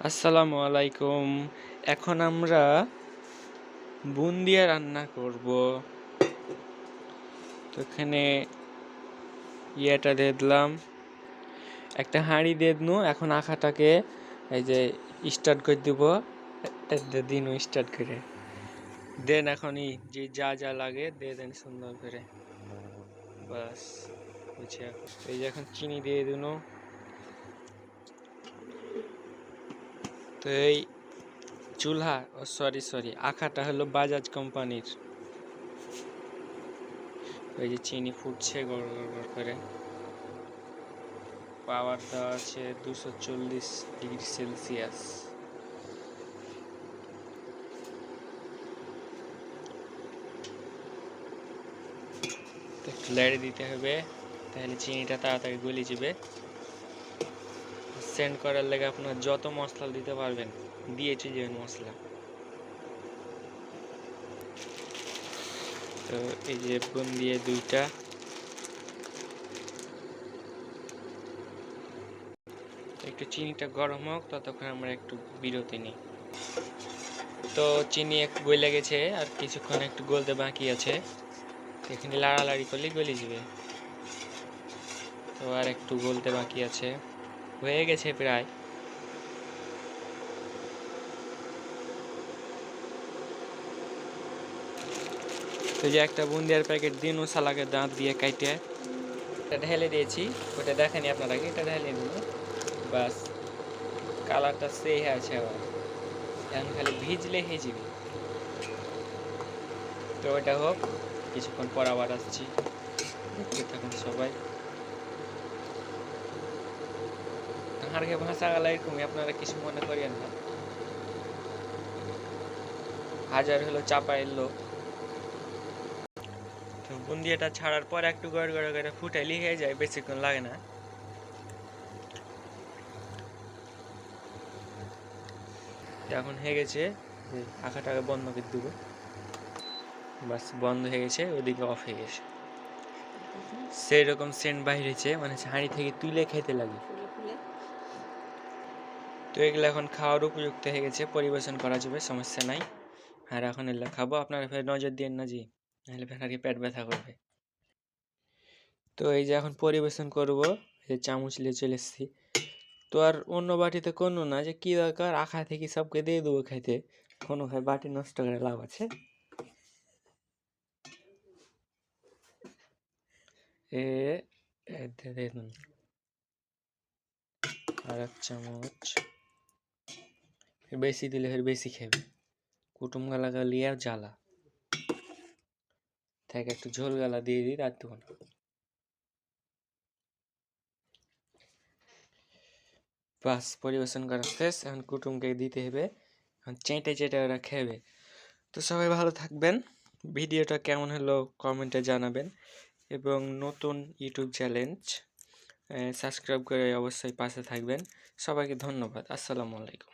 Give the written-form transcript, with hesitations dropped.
আসসালামু আলাইকুম। এখন আমরা বুন্দিয়া রান্না করব। তো এখানে ইয়েটা দিয়ে দিলাম, একটা হাঁড়ি দিয়ে দিনু। এখন আখাটাকে এই যে স্টার্ট করে দিব, দিন স্টার্ট করে দেন। এখনই যে যা যা লাগে দিয়ে দেন সুন্দর করে, বাস বুঝছে। এই যে এখন চিনি দিয়ে দিন। তো এই চুলহা সরি আখাটা হলো বাজাজ কোম্পানির। এই যে চিনি ফুটছে গড় গড় করে, পাওয়ার দেওয়া আছে 240°C। একটু লেড়ে দিতে হবে, তাহলে চিনিটা তাড়াতাড়ি গলে যাবে। সেন্ড করার লেগে আপনার যত মশলা দিতে পারবেন দিয়ে যাবেন মশলা। তো এই যে বুন্দিয়া দুইটা, একটু চিনিটা গরম হোক, ততক্ষণ আমরা একটু বিরতি নিই। তো চিনি একটু গলে গেছে, আর কিছুক্ষণ একটু গলতে বাকি আছে। এখানে লাড়ালাড়ি করলে গলে যাবে। তো আর একটু গলতে বাকি আছে, হয়ে গেছে প্রায়। তো যে একটা বুন্দিয়ার প্যাকেট দিন ও শালাকে দাঁত দিয়ে কাটে এটা ঢেলে দিয়েছি। ওটা দেখেনি আপনারা, এটা ঢেলে দিন, বাস কালারটা সেই আছে। আবার এখন খালি ভিজলে হয়ে যাবে। তো ওটা হোক, কিছুক্ষণ পর আবার আসছি, দেখতে থাকুন সবাই। হাড়কে ভাষা গেলা এরকমই, আপনারা কিছু মনে করিয়েন না। হাজার হলো চাপা এলো। তো বুন্দিয়াটা ছাড়ার পর একটু গড় গড় করে ফুটাইলি হয়ে যায়, বেশিক্ষণ লাগে না। এখন হয়ে গেছে, আঁকাটাকে বন্ধ করে দেবো, বাস বন্ধ হয়ে গেছে। ওদিকে অফ হয়ে গেছে, সেই রকম সেন্ট বাইরেছে, মানে হাঁড়ি থেকে তুলে খেতে লাগে। তো এগুলো এখন খাওয়ার উপযুক্ত হয়ে গেছে, পরিবেশন করা যাবে, সমস্যা নাই। আর এখন এগুলো খাবো। আপনারা ফের নজর দিন না জি, নাহলে ফের পেট ব্যথা করবে। তো এই যে এখন পরিবেশন করব, এই চামচ নিয়ে চলে এসেছি। তো আর অন্য বাটিতে কোনো না, যে কি দরকার আখা থেকে সবকে দিয়ে দেবো খাইতে, কোনো খাই বাটি নষ্ট করে লাভ আছে। দেখুন, আর এক চামচ বেশি দিলে ফের বেশি খাবে, কুটুম গালা গালি আর জ্বালা থেকে একটু ঝোল গালা দিয়ে দিই রাখতে। বাস পরিবেশন করা শেষ, এখন কুটুমকে দিতে হবে, এখন চেটে চেটে ওরা খেবে। তো সবাই ভালো থাকবেন, ভিডিওটা কেমন হলো কমেন্টে জানাবেন, এবং নতুন ইউটিউব চ্যালেঞ্জ সাবস্ক্রাইব করে অবশ্যই পাশে থাকবেন। সবাইকে ধন্যবাদ। আসসালামু আলাইকুম।